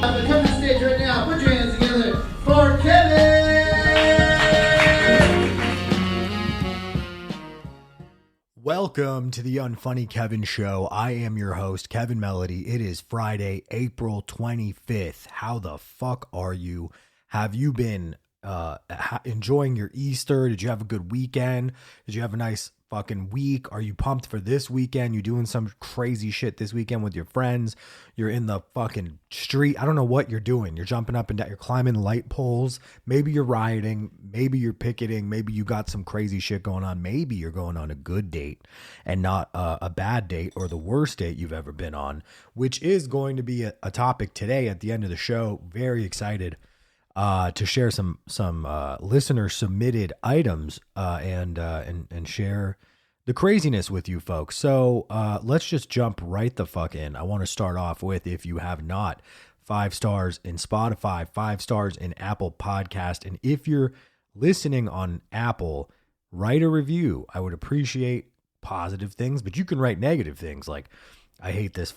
Come to the stage right now. Put your hands together for Kevin! Welcome to the Unfunny Kevin Show. I am your host, Kevin Melody. It is Friday, April 25th. How the fuck are you? Have you been enjoying your Easter? Did you have a good weekend? Did you have a nice fucking week? Are you pumped for this weekend? You doing some crazy shit this weekend with your friends? You're in the fucking street. I don't know what you're doing. You're jumping up and down. You're climbing light poles. Maybe you're rioting. Maybe you're picketing. Maybe you got some crazy shit going on. Maybe you're going on a good date and not a bad date or the worst date you've ever been on, which is going to be a topic today at the end of the show. Very excited to share some listener submitted items and share the craziness with you folks. So let's just jump right the fuck in. I want to start off with, if you have not, 5 stars in Spotify, 5 stars in Apple Podcast, and if you're listening on Apple, write a review. I would appreciate positive things, but you can write negative things like, I hate his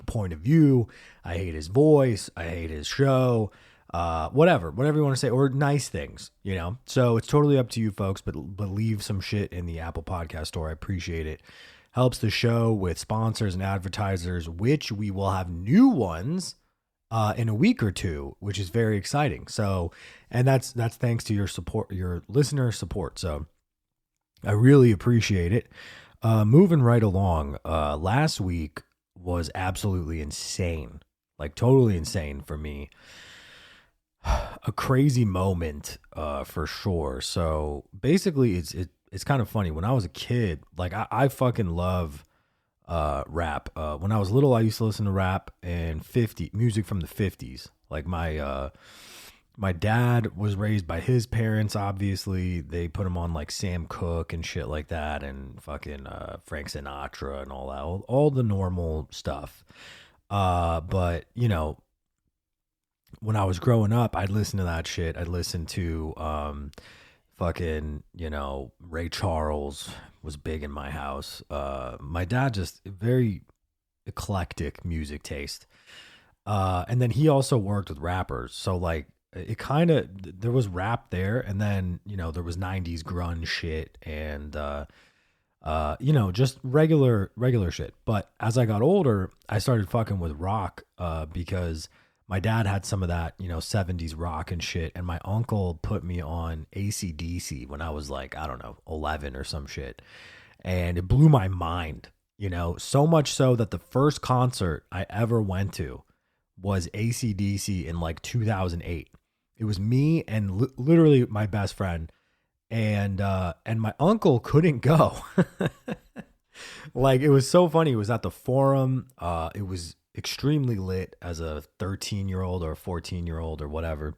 point of view, I hate his voice, I hate his show, whatever you want to say, or nice things, you know. So it's totally up to you folks, but leave some shit in the Apple Podcast store. I appreciate it. Helps the show with sponsors and advertisers, which we will have new ones in a week or two, which is very exciting. So, and that's thanks to your support, your listener support. So I really appreciate it. Moving right along, last week was absolutely insane, like totally insane for me. A crazy moment, for sure. So basically it's kind of funny. When I was a kid, like I fucking love, rap. When I was little, I used to listen to rap and music from the 50s. Like my dad was raised by his parents. Obviously they put him on like Sam Cooke and shit like that, and fucking, Frank Sinatra and all that, all the normal stuff. But you know, when I was growing up, I'd listen to that shit. I'd listen to fucking, you know, Ray Charles was big in my house. My dad just very eclectic music taste. And then he also worked with rappers. So like it kind of, there was rap there, and then, you know, there was 90s grunge shit and you know, just regular shit. But as I got older, I started fucking with rock because my dad had some of that, you know, 70s rock and shit. And my uncle put me on AC/DC when I was like, I don't know, 11 or some shit. And it blew my mind, you know, so much so that the first concert I ever went to was AC/DC in like 2008. It was me and literally my best friend. And my uncle couldn't go. Like, it was so funny. It was at the Forum. It was extremely lit as a 13-year-old or a 14-year-old or whatever.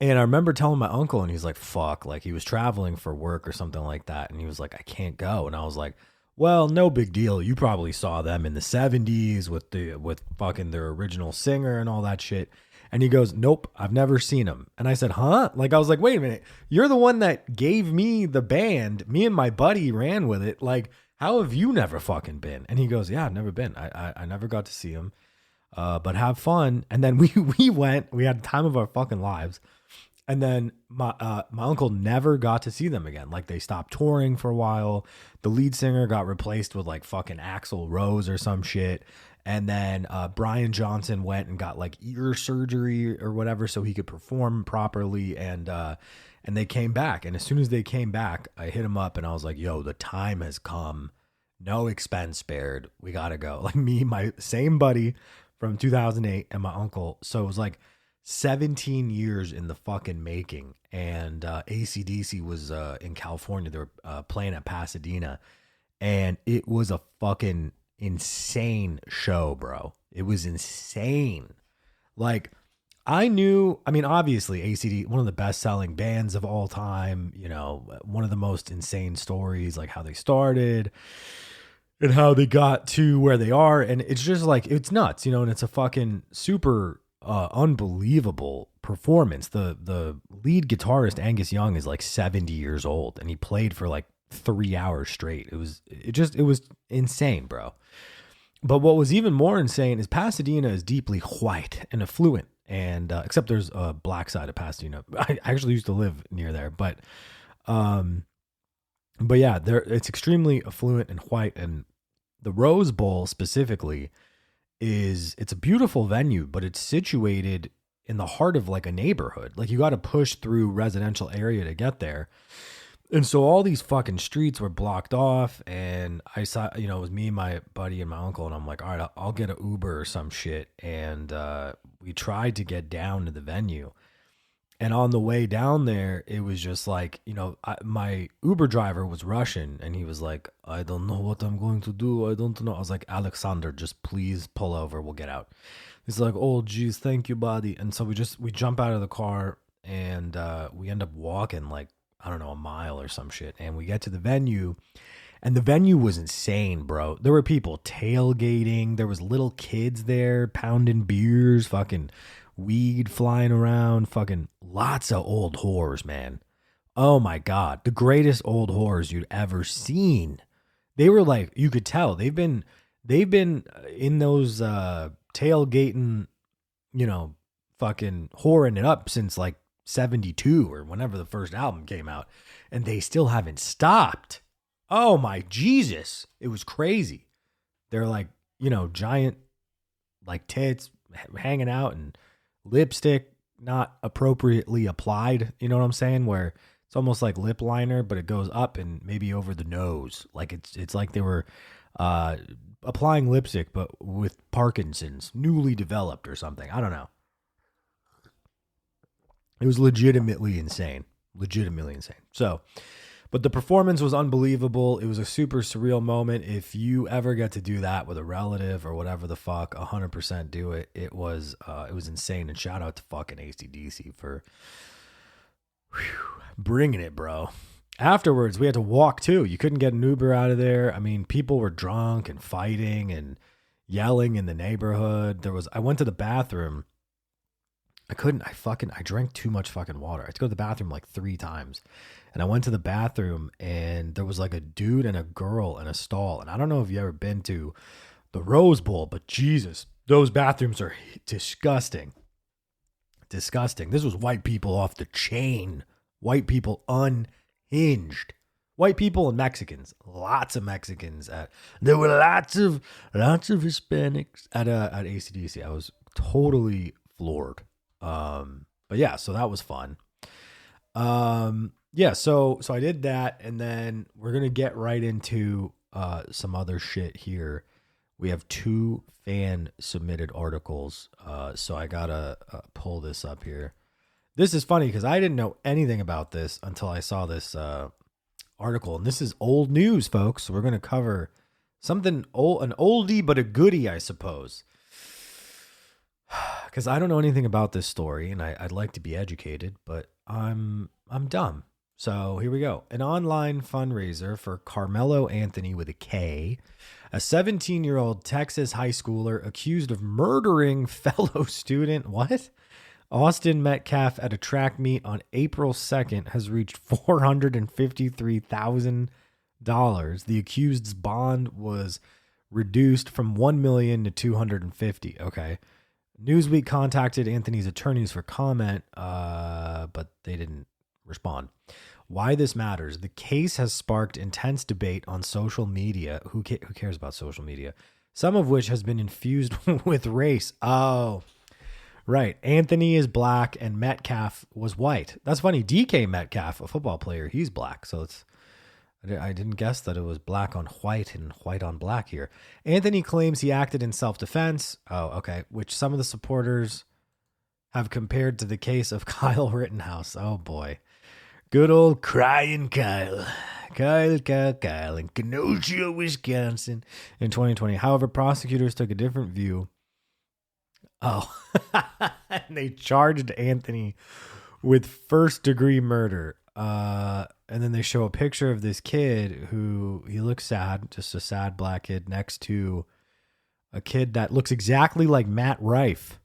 And I remember telling my uncle, and he's like, fuck, like he was traveling for work or something like that. And he was like, I can't go. And I was like, well, no big deal. You probably saw them in the 70s with fucking their original singer and all that shit. And he goes, nope, I've never seen him. And I said, huh? Like, I was like, wait a minute. You're the one that gave me the band. Me and my buddy ran with it. Like, how have you never fucking been? And he goes, yeah, I've never been. I never got to see him. But have fun. And then we went. We had the time of our fucking lives. And then my uncle never got to see them again. Like, they stopped touring for a while. The lead singer got replaced with like fucking Axl Rose or some shit. And then Brian Johnson went and got like ear surgery or whatever so he could perform properly. And they came back. And as soon as they came back, I hit him up and I was like, yo, the time has come. No expense spared. We got to go. Like, me, my same buddy from 2008 and my uncle. So it was like 17 years in the fucking making. And AC/DC was in California. They were playing at Pasadena. And it was a fucking insane show, bro. It was insane. Like, I mean, obviously AC/DC, one of the best selling bands of all time, you know, one of the most insane stories, like how they started and how they got to where they are. And it's just like, it's nuts, you know, and it's a fucking super unbelievable performance. The lead guitarist, Angus Young, is like 70 years old and he played for like 3 hours straight. It was insane, bro. But what was even more insane is Pasadena is deeply white and affluent, and except there's a black side of Pasadena. I actually used to live near there, but yeah, there it's extremely affluent and white, and the Rose Bowl specifically it's a beautiful venue, but it's situated in the heart of like a neighborhood. Like you got to push through residential area to get there. And so all these fucking streets were blocked off, and I saw, it was me, my buddy, and my uncle, and I'm like, all right, I'll get an Uber or some shit. And we tried to get down to the venue. And on the way down there, it was just like, my Uber driver was Russian, and he was like, I don't know what I'm going to do. I don't know. I was like, Alexander, just please pull over. We'll get out. He's like, oh, geez, thank you, buddy. And so we jump out of the car, and we end up walking like, I don't know, a mile or some shit. And we get to the venue, and the venue was insane, bro. There were people tailgating. There was little kids there pounding beers, fucking weed flying around, fucking lots of old whores, man. Oh my God. The greatest old whores you'd ever seen. They were like, you could tell they've been in those tailgating, fucking whoring it up since like 72 or whenever the first album came out, and they still haven't stopped. Oh my Jesus. It was crazy. They're like, giant like tits hanging out and lipstick not appropriately applied. You know what I'm saying? Where it's almost like lip liner, but it goes up and maybe over the nose. Like it's like they were applying lipstick, but with Parkinson's, newly developed or something. I don't know. It was legitimately insane. So, but the performance was unbelievable. It was a super surreal moment. If you ever get to do that with a relative or whatever the fuck, 100% do it. It was insane. And shout out to fucking AC/DC for bringing it, bro. Afterwards, we had to walk too. You couldn't get an Uber out of there. I mean, people were drunk and fighting and yelling in the neighborhood. I went to the bathroom. I drank too much fucking water. I had to go to the bathroom like 3 times. And I went to the bathroom, and there was like a dude and a girl in a stall. And I don't know if you ever been to the Rose Bowl, but Jesus, those bathrooms are disgusting. Disgusting. This was white people off the chain. White people unhinged. White people and Mexicans. Lots of Mexicans. There were lots of Hispanics at AC/DC. I was totally floored. But yeah, so that was fun. Yeah, so I did that, and then we're going to get right into some other shit here. We have 2 fan submitted articles. So I got to pull this up here. This is funny because I didn't know anything about this until I saw this article, and this is old news, folks. So we're going to cover something old, an oldie but a goodie, I suppose. Because I don't know anything about this story, and I'd like to be educated, but I'm dumb. So here we go. An online fundraiser for Carmelo Anthony with a K, a 17-year-old Texas high schooler accused of murdering fellow student, Austin Metcalf at a track meet on April 2nd has reached $453,000. The accused's bond was reduced from $1 million to $250,000. Okay. Newsweek contacted Anthony's attorneys for comment, but they didn't respond. Why this matters. The case has sparked intense debate on social media. Who cares about social media? Some of which has been infused with race. Oh, right. Anthony is black and Metcalf was white. That's funny. DK Metcalf, a football player, he's black. So I didn't guess that it was black on white and white on black here. Anthony claims he acted in self-defense. Oh, okay. Which some of the supporters have compared to the case of Kyle Rittenhouse. Oh, boy. Good old crying Kyle. Kyle in Kenosha, Wisconsin in 2020. However, prosecutors took a different view. Oh, and they charged Anthony with first-degree murder. And then they show a picture of this kid who he looks sad, just a sad black kid next to a kid that looks exactly like Matt Rife.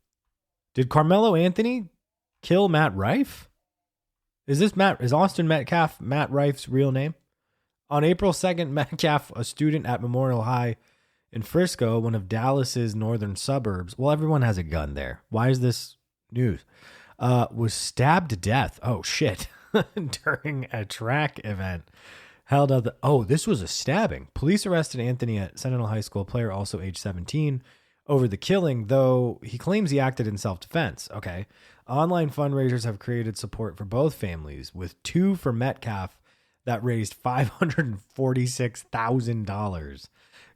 Did Carmelo Anthony kill Matt Rife? Is Austin Metcalf Matt Rife's real name? On April 2nd, Metcalf, a student at Memorial High In Frisco, one of Dallas's northern suburbs, well, everyone has a gun there. Why is this news? Was stabbed to death. Oh, shit. During a track event held at the. Oh, this was a stabbing. Police arrested Anthony at Sentinel High School, player also age 17, over the killing, though he claims he acted in self-defense. Okay. Online fundraisers have created support for both families, with two for Metcalf that raised $546,000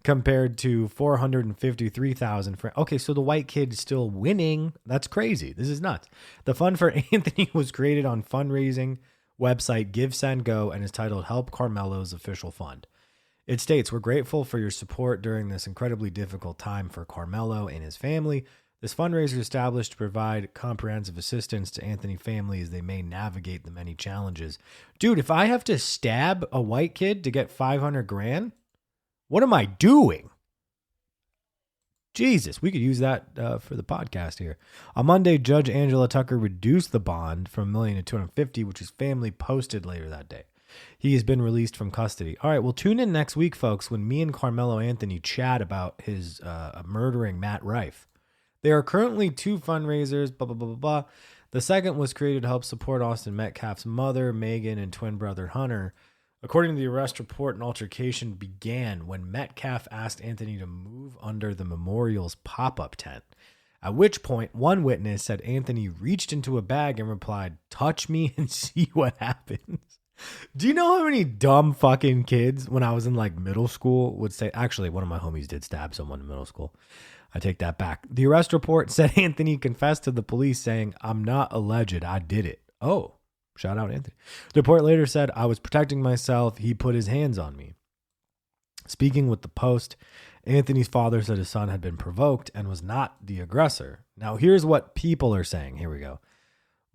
compared to $453,000 for. Okay, so the white kid is still winning. That's crazy. This is nuts. The fund for Anthony was created on fundraising website Give Send Go and is titled Help Carmelo's Official Fund. It states, "We're grateful for your support during this incredibly difficult time for Carmelo and his family. This fundraiser is established to provide comprehensive assistance to Anthony family as they may navigate the many challenges." Dude, if I have to stab a white kid to get 500 grand, what am I doing? Jesus, we could use that for the podcast here. On Monday, Judge Angela Tucker reduced the bond from $1 million to $250,000, which his family posted later that day. He has been released from custody. All right, well, tune in next week, folks, when me and Carmelo Anthony chat about his murdering Matt Rife. There are currently two fundraisers, blah, blah, blah, blah, blah. The second was created to help support Austin Metcalf's mother, Megan, and twin brother, Hunter. According to the arrest report, an altercation began when Metcalf asked Anthony to move under the memorial's pop-up tent, at which point one witness said Anthony reached into a bag and replied, "Touch me and see what happens." Do you know how many dumb fucking kids when I was in like middle school would say, actually, one of my homies did stab someone in middle school. I take that back. The arrest report said Anthony confessed to the police saying, "I'm not alleged, I did it." Oh, shout out Anthony. The report later said, "I was protecting myself. He put his hands on me." Speaking with the Post, Anthony's father said his son had been provoked and was not the aggressor. Now here's what people are saying. Here we go.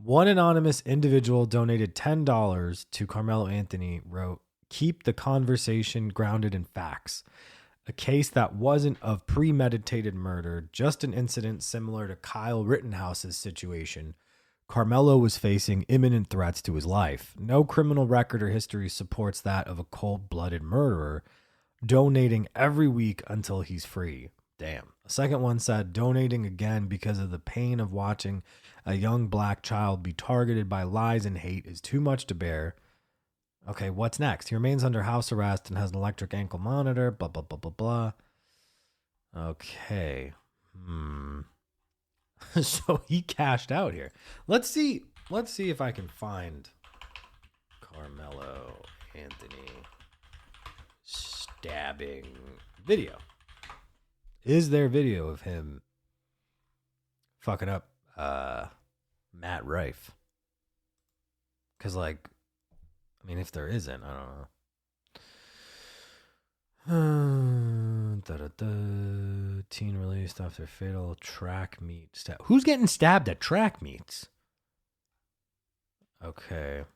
One anonymous individual donated $10 to Carmelo Anthony, wrote, "Keep the conversation grounded in facts. A case that wasn't of premeditated murder, just an incident similar to Kyle Rittenhouse's situation. Carmelo was facing imminent threats to his life. No criminal record or history supports that of a cold-blooded murderer, donating every week until he's free." Damn. A second one said, "Donating again because of the pain of watching a young black child be targeted by lies and hate is too much to bear." Okay, what's next? He remains under house arrest and has an electric ankle monitor, blah, blah, blah, blah, blah. Okay. So he cashed out here. Let's see if I can find Carmelo Anthony stabbing video. Is there video of him fucking up Matt Rife? Because, like, I mean, if there isn't, I don't know. Teen released after fatal track meet stab. Who's getting stabbed at track meets? Okay.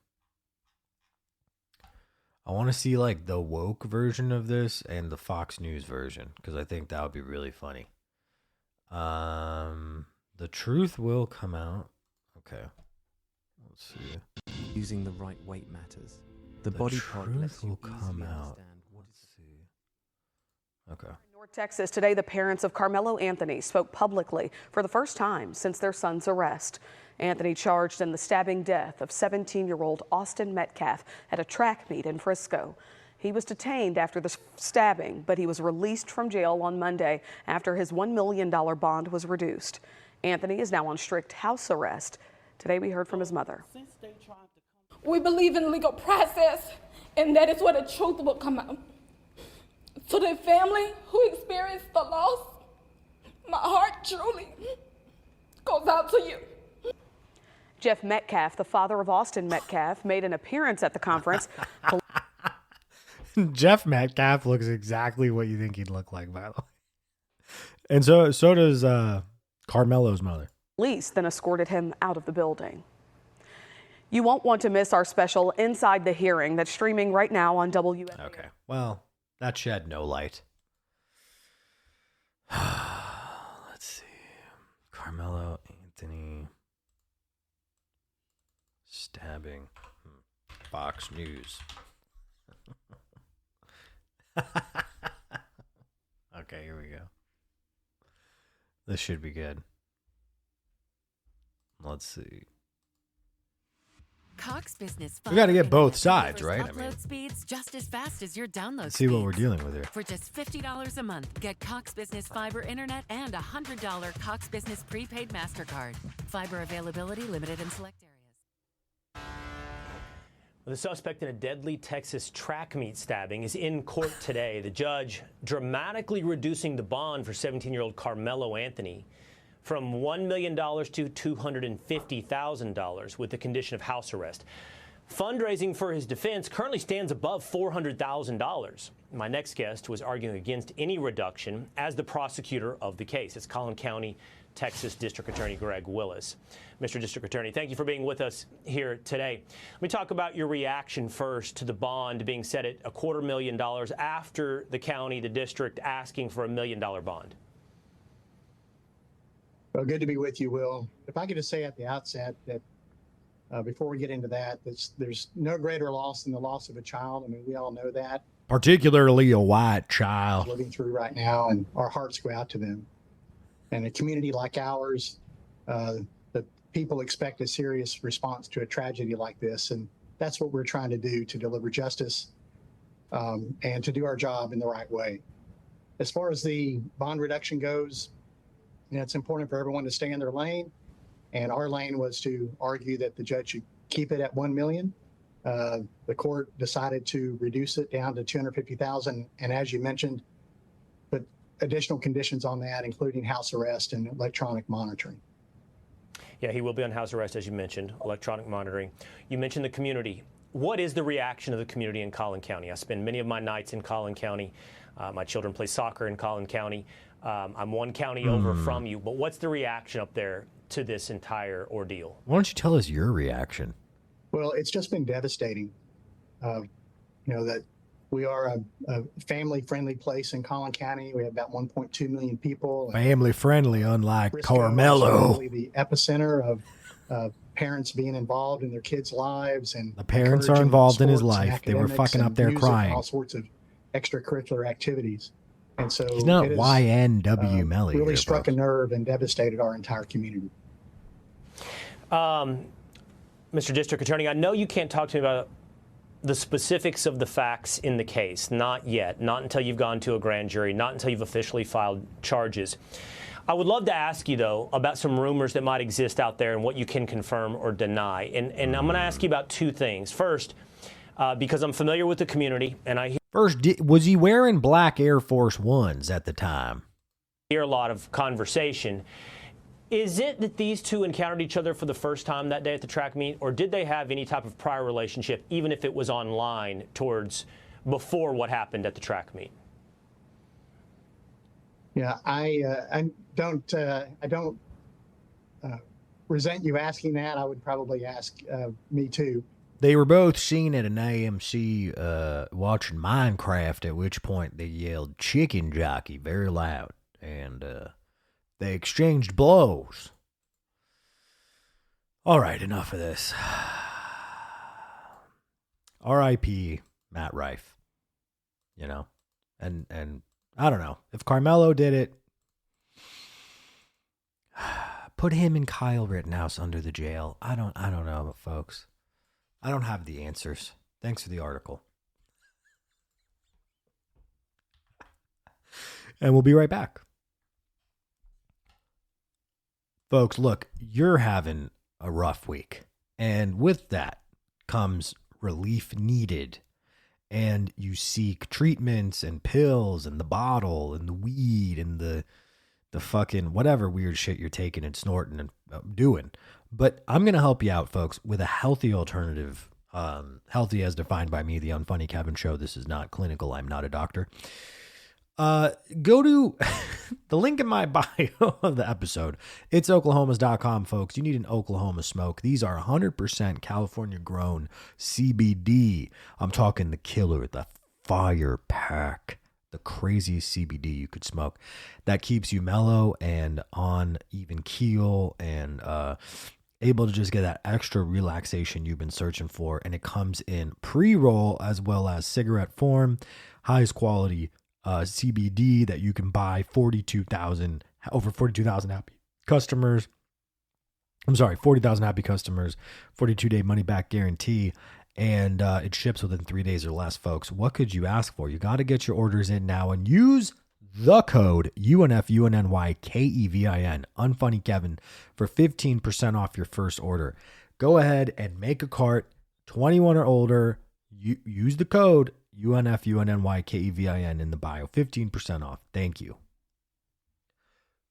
I want to see like the woke version of this and the Fox News version, because I think that would be really funny. The truth will come out. Okay. Let's see. Using the right weight matters. The body part lets you come out. Let's see. Okay. North Texas today, the parents of Carmelo Anthony spoke publicly for the first time since their son's arrest. Anthony charged in the stabbing death of 17-year-old Austin Metcalf at a track meet in Frisco. He was detained after the stabbing, but he was released from jail on Monday after his $1 million bond was reduced. Anthony is now on strict house arrest. Today we heard from his mother. We believe in legal process, and that is where the truth will come out. To the family who experienced the loss, my heart truly goes out to you. Jeff Metcalf, the father of Austin Metcalf, made an appearance at the conference. Jeff Metcalf looks exactly what you think he'd look like, by the way. And so does Carmelo's mother. Police then escorted him out of the building. You won't want to miss our special Inside the Hearing that's streaming right now on WNBA. Okay, well, that shed no light. Let's see. Carmelo Anthony stabbing. Fox News. Okay, here we This should be good. Let's see. Cox Business We got to get both Internet sides, right? delivers upload speeds just as fast as your download See what we're speeds. dealing with here. For just $50 a month, get Cox Business Fiber Internet and a $100 Cox Business prepaid MasterCard. Fiber availability limited in select areas. The suspect in a deadly Texas track meet stabbing is in court today. The judge dramatically reducing the bond for 17-year-old Carmelo Anthony from $1 million to $250,000 with the condition of house arrest. Fundraising for his defense currently stands above $400,000. My next guest was arguing against any reduction as the prosecutor of the case. It's Collin County, Texas District Attorney Greg Willis. Mr. District Attorney, thank you for being with us here today. Let me talk about your reaction first to the bond being set at $250,000 after the county, the district, asking for $1 million bond. Well, good to be with you, Will. If I could just say at the outset that before we get into that, there's no greater loss than the loss of a child. I mean, we all know that. Particularly a white child. Living through right now, and our hearts go out to them. And a community like ours, the people expect a serious response to a tragedy like this, and that's what we're trying to do, to deliver justice and to do our job in the right way. As far as the bond reduction goes, it's important for everyone to stay in their lane, and our lane was to argue that the judge should keep it at $1 million. The court decided to reduce it down to $250,000, and as you mentioned, put additional conditions on that, including house arrest and electronic monitoring. Yeah, he will be on house arrest, as you mentioned, electronic monitoring. You mentioned the community. What is the reaction of the community in Collin County? I spend many of my nights in Collin County. My children play soccer in Collin County. I'm one county over from you, but what's the reaction up there to this entire ordeal? Why don't you tell us your reaction? Well, it's just been devastating. That we are a family-friendly place in Collin County. We have about 1.2 million people. Family friendly, unlike Frisco Carmelo. is really the epicenter of parents being involved in their kids' lives, and The parents are encouraging involved in his sports and life. They were academics fucking up and there music and crying. all sorts of extracurricular activities. And so He's not it has, YNW Melly. really here, struck a folks. nerve and devastated our entire community. Mr. District Attorney, I know you can't talk to me about the specifics of the facts in the case. Not yet. Not until you've gone to a grand jury. Not until you've officially filed charges. I would love to ask you, though, about some rumors that might exist out there and what you can confirm or deny. And I'm going to ask you about two things. First, because I'm familiar with the community, and I First, was he wearing black Air Force Ones at the time? hear a lot of conversation. Is it that these two encountered each other for the first time that day at the track meet, or did they have any type of prior relationship, even if it was online, towards before what happened at the track meet? Yeah, I don't resent you asking that. I would probably ask me too. They were both seen at an AMC watching Minecraft, at which point they yelled chicken jockey very loud, and they exchanged blows. All right, enough of this. R.I.P. Matt Rife. You know, and I don't know if Carmelo did it. Put him and Kyle Rittenhouse under the jail. I don't know, folks. I don't have the answers. Thanks for the article. And we'll be right back. Folks, look, you're having a rough week. And with that comes relief needed. And you seek treatments and pills and the bottle and the weed and the fucking whatever weird shit you're taking and snorting and doing. But I'm going to help you out, folks, with a healthy alternative. Healthy as defined by me, The Unfunny Kevin Show. This is not clinical. I'm not a doctor. Go to the link in my bio of the episode. It's oklahomas.com, folks. You need an Oklahoma smoke. These are 100% California grown CBD. I'm talking the killer, the fire pack, the craziest CBD you could smoke that keeps you mellow and on even keel and able to just get that extra relaxation you've been searching for. And it comes in pre-roll as well as cigarette form, highest quality CBD that you can buy, 42,000 over 42,000 happy customers. I'm sorry, 40,000 happy customers, 42-day money-back guarantee, and it ships within 3 days or less, folks. What could you ask for? You got to get your orders in now and use the code UNFUNNYKEVIN, UnfunnyKevin, for 15% off your first order. Go ahead and make a cart, 21 or older. Use the code UNFUNNYKEVIN in the bio, 15% off. Thank you.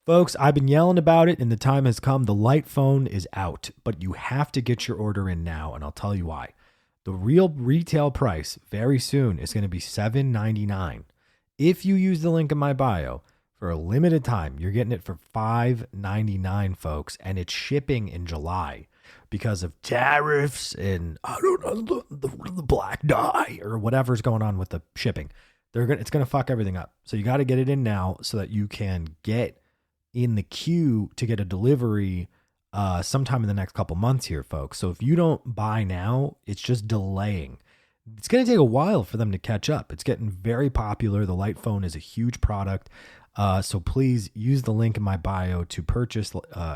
Folks, I've been yelling about it and the time has come. The light phone is out, but you have to get your order in now, and I'll tell you why. The real retail price very soon is going to be $7.99. If you use the link in my bio for a limited time, you're getting it for $5.99, folks, and it's shipping in July because of tariffs and I don't know the black dye or whatever's going on with the shipping. It's going to fuck everything up. So you got to get it in now so that you can get in the queue to get a delivery sometime in the next couple months here, folks. So if you don't buy now, it's just delaying. It's going to take a while for them to catch up. It's getting very popular. The light phone is a huge product. So please use the link in my bio to purchase,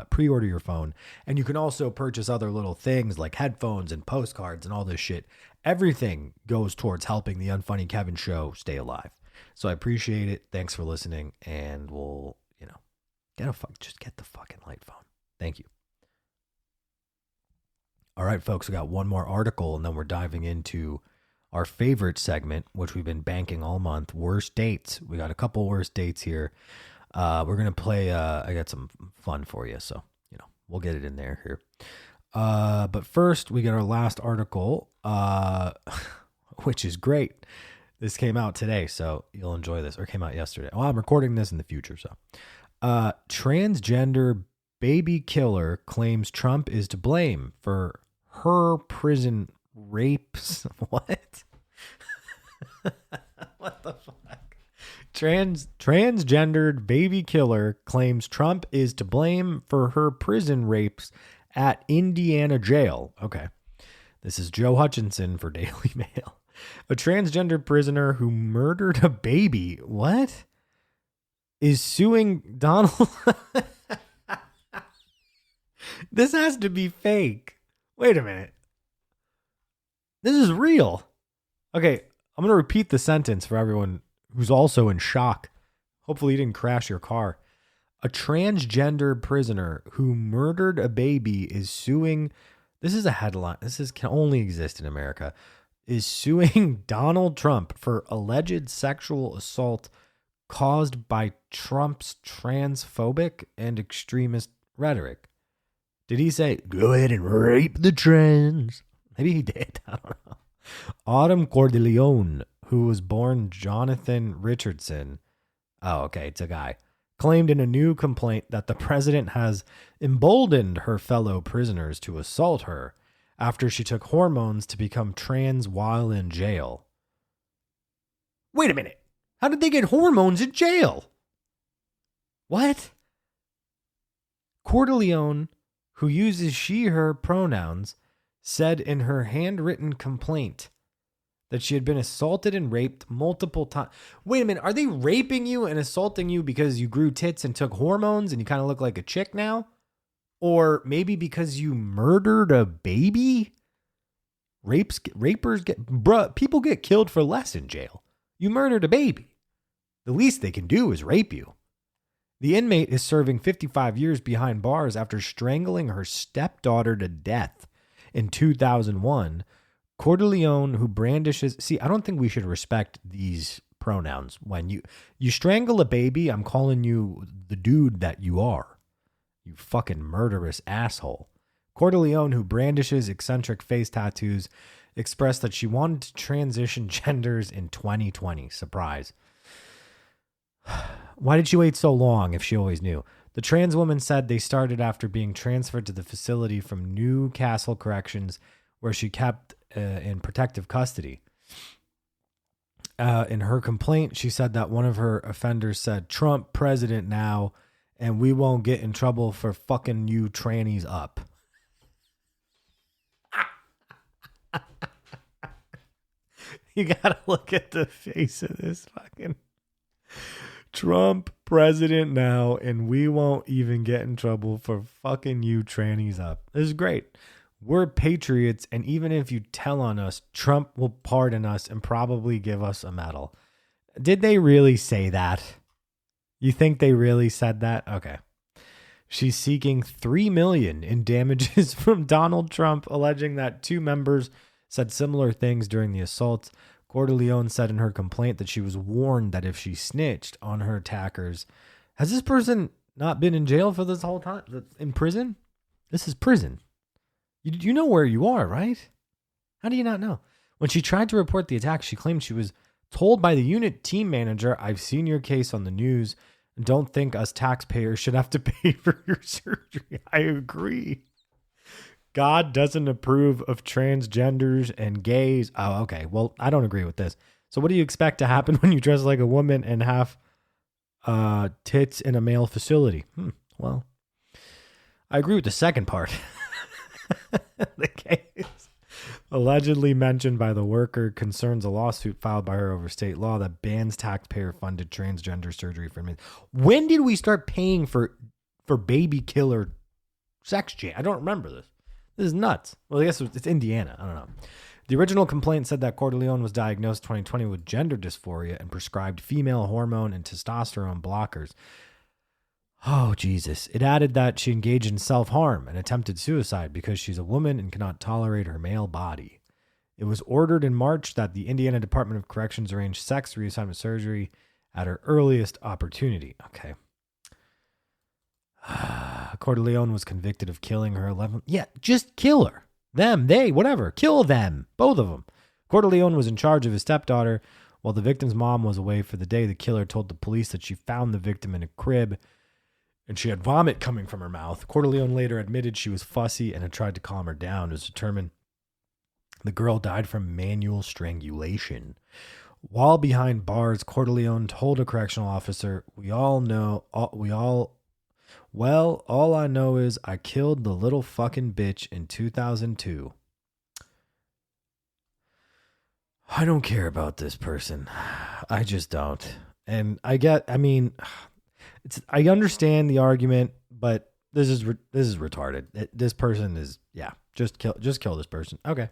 pre-order your phone. And you can also purchase other little things like headphones and postcards and all this shit. Everything goes towards helping the Unfunny Kevin Show stay alive. So I appreciate it. Thanks for listening. And we'll, just get the fucking light phone. Thank you. All right, folks, we got one more article and then we're diving into our favorite segment, which we've been banking all month, worst dates. We got a couple worst dates here. We're going to play, I got some fun for you. So, we'll get it in there here. But first we got our last article, which is great. This came out today, so you'll enjoy this, or came out yesterday. Well, I'm recording this in the future. So, transgender baby killer claims Trump is to blame for her prison rapes. What? What the fuck? Transgendered baby killer claims Trump is to blame for her prison rapes at Indiana jail. Okay. This is Joe Hutchinson for Daily Mail. A transgender prisoner who murdered a baby, what? Is suing Donald. This has to be fake. Wait a minute. This is real. Okay, I'm going to repeat the sentence for everyone who's also in shock. Hopefully you didn't crash your car. A transgender prisoner who murdered a baby is suing. This is a headline. Can only exist in America. Is suing Donald Trump for alleged sexual assault caused by Trump's transphobic and extremist rhetoric. Did he say, go ahead and rape the trans? Maybe he did. I don't know. Autumn Cordileone, who was born Jonathan Richardson. Oh, okay. It's a guy. Claimed in a new complaint that the president has emboldened her fellow prisoners to assault her after she took hormones to become trans while in jail. Wait a minute. How did they get hormones in jail? What? Cordileone, who uses she, her pronouns, said in her handwritten complaint that she had been assaulted and raped multiple times. Wait a minute. Are they raping you and assaulting you because you grew tits and took hormones and you kind of look like a chick now? Or maybe because you murdered a baby? People get killed for less in jail. You murdered a baby. The least they can do is rape you. The inmate is serving 55 years behind bars after strangling her stepdaughter to death in 2001. Cordileone, who brandishes... See, I don't think we should respect these pronouns. When you strangle a baby, I'm calling you the dude that you are. You fucking murderous asshole. Cordileone, who brandishes eccentric face tattoos, expressed that she wanted to transition genders in 2020. Surprise. Why did she wait so long if she always knew? The trans woman said they started after being transferred to the facility from Newcastle Corrections, where she kept in protective custody. In her complaint, she said that one of her offenders said, Trump president now, and we won't get in trouble for fucking you trannies up. You gotta look at the face of this fucking... Trump president now, and we won't even get in trouble for fucking you trannies up. This is great. We're patriots, and even if you tell on us, Trump will pardon us and probably give us a medal. Did they really say that? You think they really said that? Okay. She's seeking $3 million in damages from Donald Trump, alleging that two members said similar things during the assaults. Cordelleone said in her complaint that she was warned that if she snitched on her attackers. Has this person not been in jail for this whole time? In prison? This is prison. You know where you are, right? How do you not know? When she tried to report the attack, she claimed she was told by the unit team manager, "I've seen your case on the news and don't think us taxpayers should have to pay for your surgery." I agree. God doesn't approve of transgenders and gays. Oh, okay. Well, I don't agree with this. So what do you expect to happen when you dress like a woman and have tits in a male facility? Well, I agree with the second part. The case allegedly mentioned by the worker concerns a lawsuit filed by her over state law that bans taxpayer-funded transgender surgery for men. When did we start paying for baby killer sex change? I don't remember this. This is nuts. Well, I guess it's Indiana. I don't know. The original complaint said that Cordelleone was diagnosed 2020 with gender dysphoria and prescribed female hormone and testosterone blockers. Oh, Jesus. It added that she engaged in self-harm and attempted suicide because she's a woman and cannot tolerate her male body. It was ordered in March that the Indiana Department of Corrections arrange sex reassignment surgery at her earliest opportunity. Okay. Cordelleone was convicted of killing her 11... Yeah, just kill her. Them, they, whatever. Kill them. Both of them. Cordelleone was in charge of his stepdaughter. While the victim's mom was away for the day, the killer told the police that she found the victim in a crib and she had vomit coming from her mouth. Cordelleone later admitted she was fussy and had tried to calm her down. It was determined the girl died from manual strangulation. While behind bars, Cordelleone told a correctional officer, all I know is I killed the little fucking bitch in 2002. I don't care about this person. I just don't. And I understand the argument, but this is retarded. This person is, just kill this person. Okay.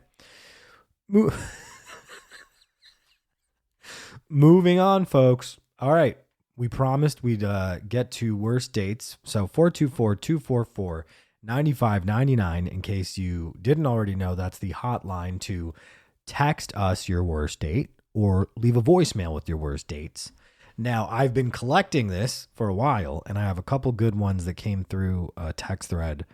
Moving on, folks. All right. We promised we'd get to worst dates. So 424-244-9599. In case you didn't already know, that's the hotline to text us your worst date or leave a voicemail with your worst dates. Now, I've been collecting this for a while, and I have a couple good ones that came through a text thread,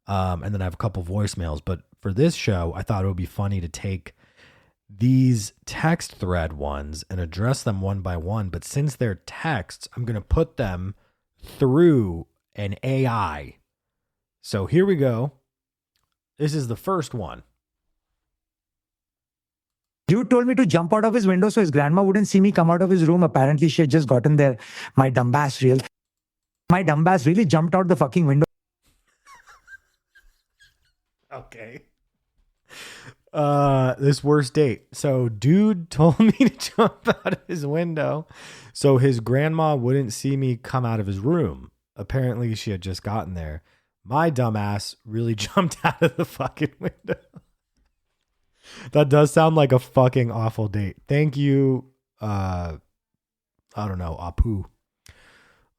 and then I have a couple voicemails. But for this show, I thought it would be funny to take these text thread ones and address them one by one. But since they're texts, I'm going to put them through an AI. So here we go. This is the first one. Dude told me to jump out of his window so his grandma wouldn't see me come out of his room. Apparently, she had just gotten there. My dumbass really jumped out the fucking window. Okay. This worst date. So dude told me to jump out of his window so his grandma wouldn't see me come out of his room. Apparently, she had just gotten there. My dumbass really jumped out of the fucking window. That does sound like a fucking awful date. Thank you. I don't know, Apu.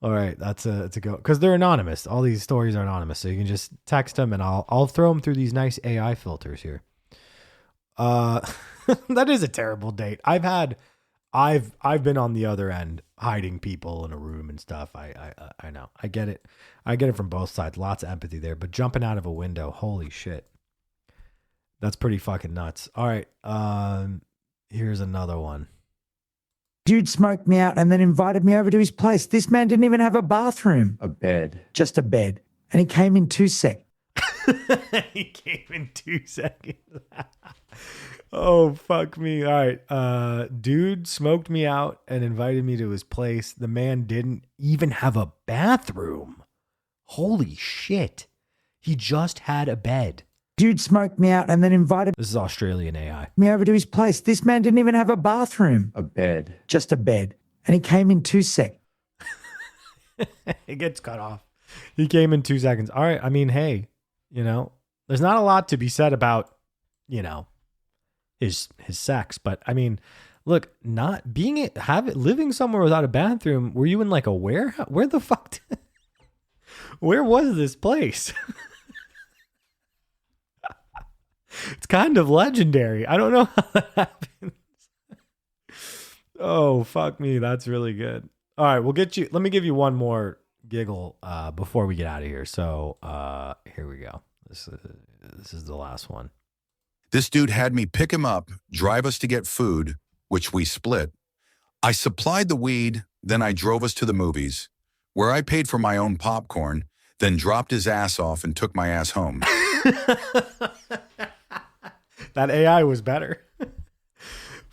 All right, it's a go because they're anonymous. All these stories are anonymous, so you can just text them, and I'll throw them through these nice AI filters here. That is a terrible date. I've been on the other end, hiding people in a room and stuff. I know. I get it. I get it from both sides. Lots of empathy there, but jumping out of a window, holy shit. That's pretty fucking nuts. All right. Here's another one. Dude smoked me out and then invited me over to his place. This man didn't even have a bathroom. A bed. Just a bed. And he came in 2 seconds. He came in 2 seconds. Oh, fuck me. All right. Dude smoked me out and invited me to his place. The man didn't even have a bathroom. Holy shit. He just had a bed. Dude smoked me out and then invited This is Australian AI. me over to his place. This man didn't even have a bathroom. A bed. Just a bed. And he came in 2 seconds. It gets cut off. He came in 2 seconds. All right. I mean, hey, there's not a lot to be said about, his sex, but I mean, look, not living somewhere without a bathroom. Were you in like a warehouse? Where the fuck? Where was this place? It's kind of legendary. I don't know how that happens. Oh, fuck me. That's really good. All right, let me give you one more giggle before we get out of here. So here we go. This is the last one. This dude had me pick him up, drive us to get food, which we split. I supplied the weed, then I drove us to the movies, where I paid for my own popcorn, then dropped his ass off and took my ass home. That AI was better.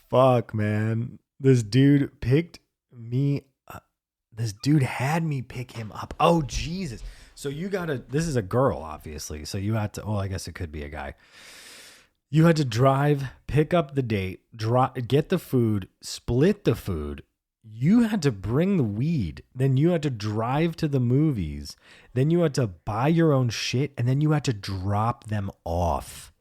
Fuck, man. This dude picked me up. This dude had me pick him up. Oh, Jesus. So this is a girl, obviously. So you had to, I guess it could be a guy. You had to drive, pick up the date, get the food, split the food. You had to bring the weed. Then you had to drive to the movies. Then you had to buy your own shit. And then you had to drop them off.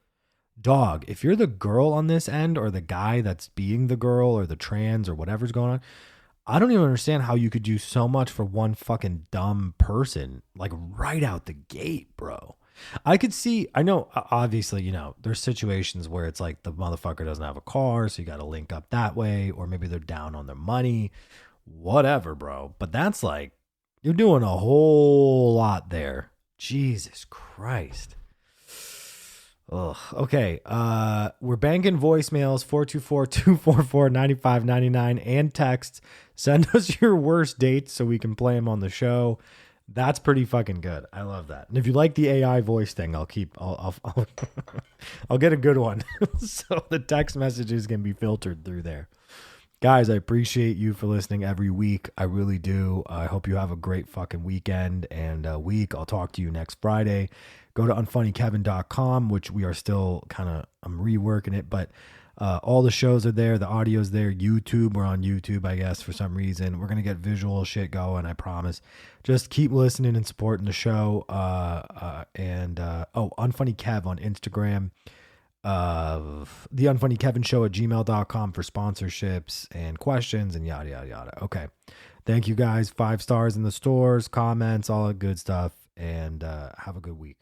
Dog, if you're the girl on this end or the guy that's being the girl or the trans or whatever's going on, I don't even understand how you could do so much for one fucking dumb person, like right out the gate, bro. I know, obviously, there's situations where it's like the motherfucker doesn't have a car, so you got to link up that way, or maybe they're down on their money, whatever, bro. But that's like, you're doing a whole lot there. Jesus Christ. Ugh. Okay. We're banking voicemails 424-244-9599 and texts. Send us your worst dates so we can play them on the show. That's pretty fucking good. I love that. And if you like the AI voice thing, I'll get a good one. So the text messages can be filtered through there. Guys, I appreciate you for listening every week. I really do. I hope you have a great fucking weekend and week. I'll talk to you next Friday. Go to unfunnykevin.com, which we are still I'm reworking it, but all the shows are there. The audio's there. YouTube, we're on YouTube, I guess, for some reason. We're going to get visual shit going, I promise. Just keep listening and supporting the show. Unfunny Kev on Instagram. TheUnfunnyKevinShow at gmail.com for sponsorships and questions and yada, yada, yada. Okay. Thank you guys. 5 stars in the stores, comments, all that good stuff. And have a good week.